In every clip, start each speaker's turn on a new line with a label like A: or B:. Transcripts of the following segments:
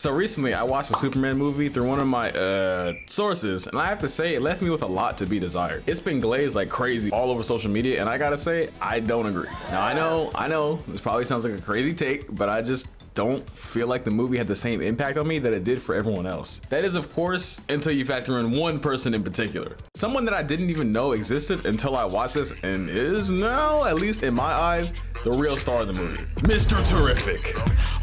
A: So recently I watched a Superman movie through one of my sources, and I have to say it left me with a lot to be desired. It's been glazed like crazy all over social media, and I gotta say, I don't agree. Now I know, this probably sounds like a crazy take, but I just don't feel like the movie had the same impact on me that it did for everyone else. That is, of course, until you factor in one person in particular. Someone that I didn't even know existed until I watched this, and is now, at least in my eyes, the real star of the movie. Mr. Terrific.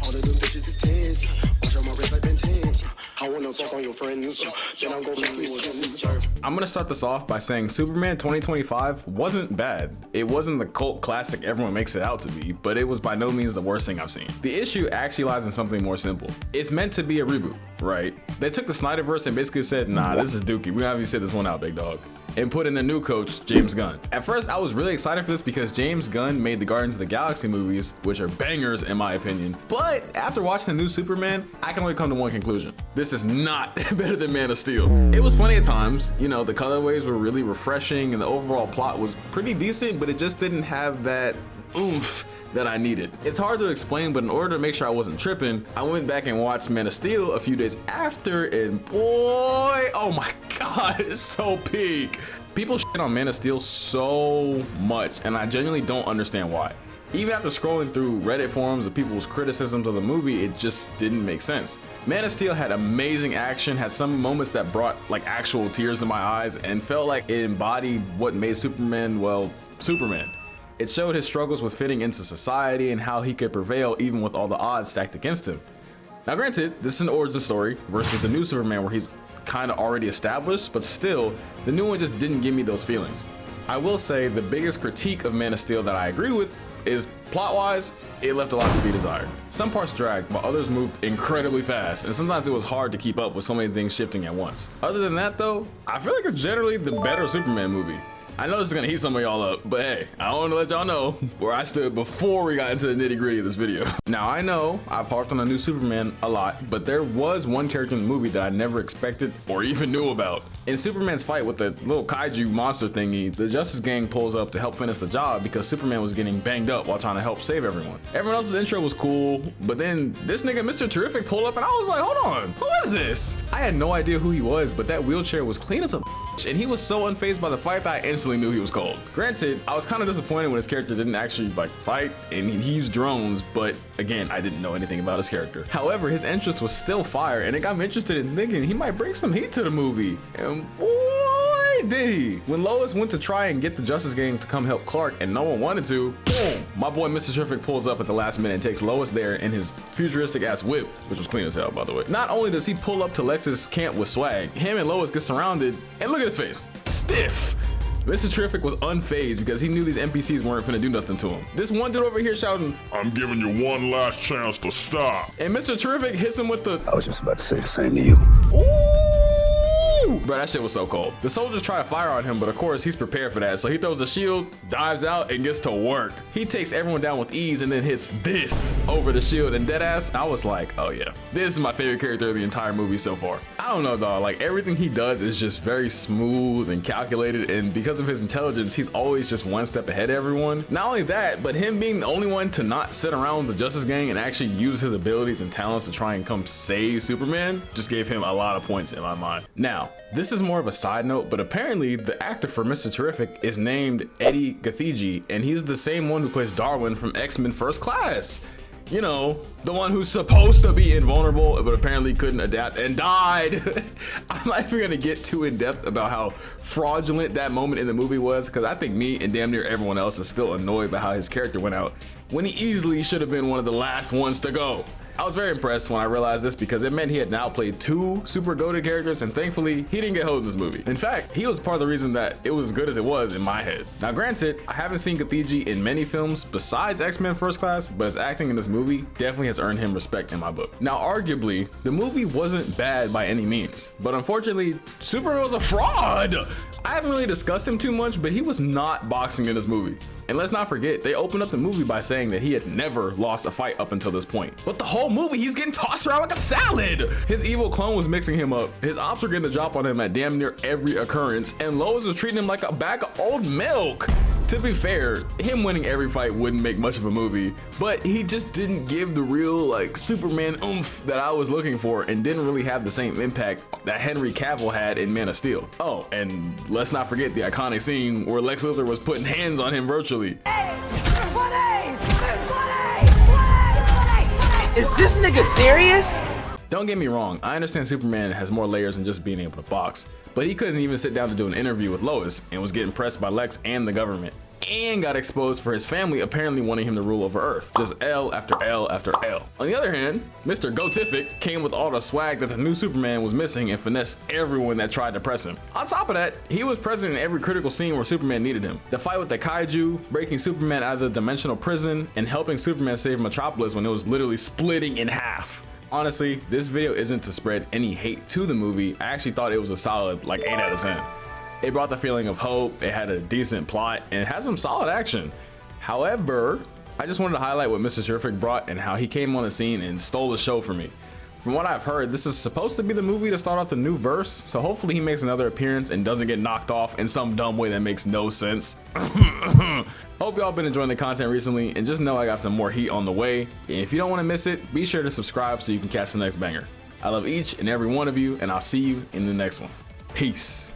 B: All of them bitches is tens. Watch on my wrist like Ben 10. I wanna fuck on your friends. Then I'm gonna fuck you again.
A: I'm gonna start this off by saying Superman 2025 wasn't bad. It wasn't the cult classic everyone makes it out to be, but it was by no means the worst thing I've seen. The issue actually lies in something more simple. It's meant to be a reboot, right? They took the Snyderverse and basically said, nah, this is dookie. We're gonna have you sit this one out, big dog. And put in the new coach, James Gunn. At first, I was really excited for this because James Gunn made the Guardians of the Galaxy movies, which are bangers in my opinion. But after watching the new Superman, I can only come to one conclusion. This is not better than Man of Steel. It was funny at times, you know, the colorways were really refreshing and the overall plot was pretty decent, but it just didn't have that oomph that I needed. It's hard to explain, but in order to make sure I wasn't tripping, I went back and watched Man of Steel a few days after, and boy, oh my god, it's so peak. People shit on Man of Steel so much, and I genuinely don't understand why. Even after scrolling through Reddit forums of people's criticisms of the movie, it just didn't make sense. Man of Steel had amazing action, had some moments that brought like actual tears to my eyes, and felt like it embodied what made Superman, well, Superman. It showed his struggles with fitting into society and how he could prevail even with all the odds stacked against him. Now granted, this is an origin story versus the new Superman where he's kind of already established, but still, the new one just didn't give me those feelings. I will say the biggest critique of Man of Steel that I agree with is plot-wise, it left a lot to be desired. Some parts dragged, while others moved incredibly fast, and sometimes it was hard to keep up with so many things shifting at once. Other than that though, I feel like it's generally the better Superman movie. I know this is gonna heat some of y'all up, but hey, I want to let y'all know where I stood before we got into the nitty gritty of this video. Now I know I've harped on a new Superman a lot, but there was one character in the movie that I never expected or even knew about. In Superman's fight with the little kaiju monster thingy, the Justice Gang pulls up to help finish the job because Superman was getting banged up while trying to help save everyone. Everyone else's intro was cool, but then this nigga Mr. Terrific pulled up and I was like, hold on, who is this? I had no idea who he was, but that wheelchair was clean as a and he was so unfazed by the fight that I instantly knew he was cold. Granted, I was kind of disappointed when his character didn't actually like fight and he used drones, but again, I didn't know anything about his character. However, his entrance was still fire and it got me interested in thinking he might bring some heat to the movie. And boy, did he. When Lois went to try and get the Justice Gang to come help Clark and no one wanted to, boom, my boy Mr. Terrific pulls up at the last minute and takes Lois there in his futuristic ass whip, which was clean as hell by the way. Not only does he pull up to Lex's camp with swag, him and Lois get surrounded and look at his face, stiff. Mr. Terrific was unfazed because he knew these NPCs weren't finna do nothing to him. This one dude over here shouting,
C: I'm giving you one last chance to stop.
A: And Mr. Terrific hits him with the,
D: I was just about to say the same to you.
A: ooh, bro, that shit was so cold. The soldiers try to fire on him, but of course he's prepared for that. So he throws a shield, dives out, and gets to work. He takes everyone down with ease and then hits this over the shield, and deadass, I was like, oh yeah, this is my favorite character of the entire movie so far. I don't know, dog, like everything he does is just very smooth and calculated, and because of his intelligence, he's always just one step ahead of everyone. Not only that, but him being the only one to not sit around with the Justice Gang and actually use his abilities and talents to try and come save Superman just gave him a lot of points in my mind. Now, this is more of a side note, but apparently the actor for Mr. Terrific is named Eddie Gathegi, and he's the same one who plays Darwin from X-Men First Class. You know, the one who's supposed to be invulnerable, but apparently couldn't adapt and died. I'm not even gonna get too in depth about how fraudulent that moment in the movie was, because I think me and damn near everyone else is still annoyed by how his character went out when he easily should have been one of the last ones to go. I was very impressed when I realized this because it meant he had now played two super goated characters, and thankfully he didn't get hoed in this movie. In fact, he was part of the reason that it was as good as it was in my head. Now granted, I haven't seen Gathegi in many films besides X-Men First Class, but his acting in this movie definitely has earned him respect in my book. Now arguably, the movie wasn't bad by any means, but unfortunately, Superman was a fraud. I haven't really discussed him too much, but he was not boxing in this movie. And let's not forget, they opened up the movie by saying that he had never lost a fight up until this point. But the whole movie, he's getting tossed around like a salad. His evil clone was mixing him up. His ops were getting the drop on him at damn near every occurrence. And Lois was treating him like a bag of old milk. To be fair, him winning every fight wouldn't make much of a movie, but he just didn't give the real like Superman oomph that I was looking for, and didn't really have the same impact that Henry Cavill had in Man of Steel. Oh, and let's not forget the iconic scene where Lex Luthor was putting hands on him virtually.
D: Is this nigga serious?
A: Don't get me wrong, I understand Superman has more layers than just being able to box, but he couldn't even sit down to do an interview with Lois and was getting pressed by Lex and the government, and got exposed for his family apparently wanting him to rule over Earth. Just L after L after L. On the other hand, Mr. Gotific came with all the swag that the new Superman was missing and finessed everyone that tried to press him. On top of that, he was present in every critical scene where Superman needed him. The fight with the kaiju, breaking Superman out of the dimensional prison, and helping Superman save Metropolis when it was literally splitting in half. Honestly, this video isn't to spread any hate to the movie. I actually thought it was a solid like 8 out of 10. It brought the feeling of hope, it had a decent plot, and it had some solid action. However, I just wanted to highlight what Mr. Terrific brought and how he came on the scene and stole the show for me. From what I've heard, this is supposed to be the movie to start off the new verse, so hopefully he makes another appearance and doesn't get knocked off in some dumb way that makes no sense. Hope y'all been enjoying the content recently, and just know I got some more heat on the way. And if you don't want to miss it, be sure to subscribe so you can catch the next banger. I love each and every one of you, and I'll see you in the next one. Peace.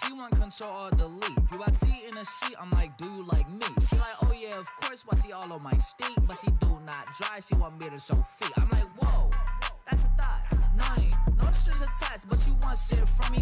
E: She want control or delete. You I see in a sheet, I'm like, dude like me. She like, oh yeah, of course, why she all on my steak, but she do not dry, she want me to show feet. I'm like, whoa, that's a thought. No strings attached, but you want shit from me.